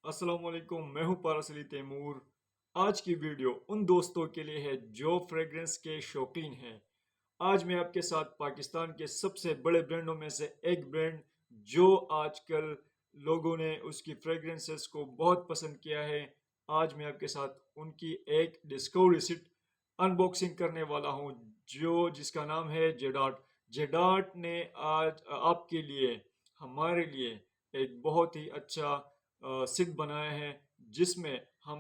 अस्सलाम वालेकुम, मैं हूं पारस अली तैमूर। आज की वीडियो उन दोस्तों के लिए है जो फ्रेग्रेंस के शौकीन हैं। आज मैं आपके साथ पाकिस्तान के सबसे बड़े ब्रांडों में से एक ब्रांड जो आजकल लोगों ने उसकी फ्रेग्रेंसेस को बहुत पसंद किया है, आज मैं आपके साथ उनकी एक डिस्कवरी रिसिप्ट अनबॉक्सिंग करने वाला हूं जो जिसका नाम है जेडाट। जेडाट ने आज आपके लिए, हमारे लिए एक बहुत ही अच्छा सिट बनाया है जिसमें हम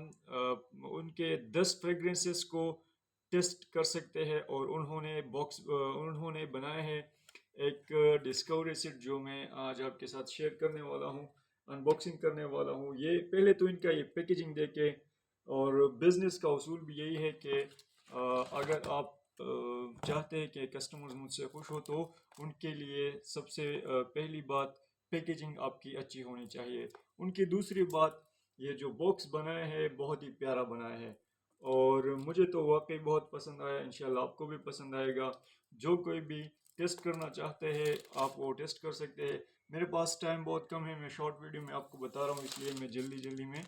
उनके 10 फ्रेग्रेंसेस को टेस्ट कर सकते हैं। और उन्होंने बनाया है एक डिस्कवरी सेट जो मैं आज आपके साथ शेयर करने वाला हूँ, अनबॉक्सिंग करने वाला हूँ। ये पहले तो इनका ये पैकेजिंग देखे, और बिजनेस का उसूल भी यही है कि अगर आप चाहते हैं कि कस्टमर्स मुझसे खुश हो तो उनके लिए सबसे पहली बात पैकेजिंग आपकी अच्छी होनी चाहिए। उनकी दूसरी बात, ये जो बॉक्स बनाया है बहुत ही प्यारा बनाया है और मुझे तो वाकई बहुत पसंद आया। इंशाल्लाह आपको भी पसंद आएगा। जो कोई भी टेस्ट करना चाहते हैं आप वो टेस्ट कर सकते हैं। मेरे पास टाइम बहुत कम है, मैं शॉर्ट वीडियो में आपको बता रहा हूँ, इसलिए मैं जल्दी जल्दी में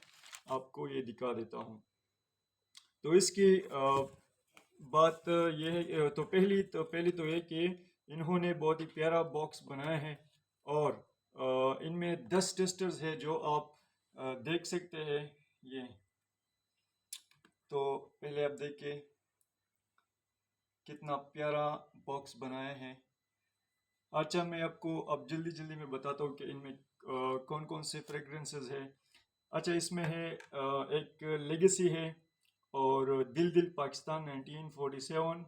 आपको ये दिखा देता हूँ। तो इसकी बात यह है, पहली तो ये कि इन्होंने बहुत ही प्यारा बॉक्स बनाया है और इनमें 10 टेस्टर्स है जो आप देख सकते हैं। ये तो पहले आप देखिए कितना प्यारा बॉक्स बनाया है। अच्छा, मैं आपको अब जल्दी जल्दी में बताता हूँ कि इनमें कौन कौन से फ्रेग्रेंसेस है। अच्छा, इसमें है एक लेगेसी है, और दिल दिल पाकिस्तान 1947,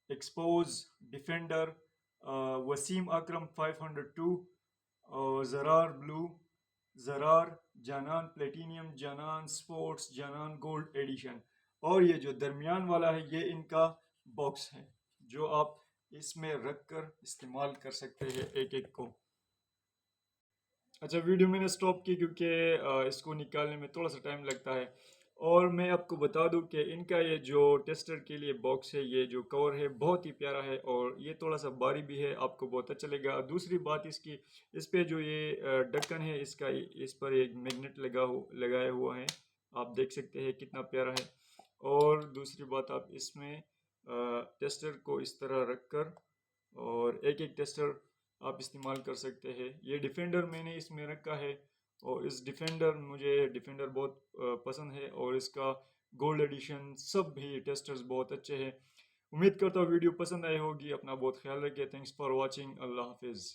एक्सपोज, डिफेंडर, वसीम अकरम 502, और Zarar blue, Zarar, Janan platinum, Janan sports, Janan gold edition. और ये जो दरमियान वाला है ये इनका बॉक्स है जो आप इसमें रख कर इस्तेमाल कर सकते हैं एक एक को। अच्छा, वीडियो मैंने स्टॉप की क्योंकि इसको निकालने में थोड़ा सा टाइम लगता है। और मैं आपको बता दूं कि इनका ये जो टेस्टर के लिए बॉक्स है, ये जो कवर है बहुत ही प्यारा है और ये थोड़ा सा भारी भी है, आपको बहुत अच्छा लगेगा। दूसरी बात इसकी, इस पे जो ये ढक्कन है इसका, इस पर एक मैग्नेट लगाया हुआ है, आप देख सकते हैं कितना प्यारा है। और दूसरी बात, आप इसमें टेस्टर को इस तरह रख कर और एक एक टेस्टर आप इस्तेमाल कर सकते हैं। ये डिफेंडर मैंने इसमें रखा है और इस डिफेंडर मुझे डिफेंडर बहुत पसंद है और इसका गोल्ड एडिशन सब भी टेस्टर्स बहुत अच्छे हैं। उम्मीद करता हूँ वीडियो पसंद आई होगी। अपना बहुत ख्याल रखिए। Thanks for watching. अल्लाह हाफिज़।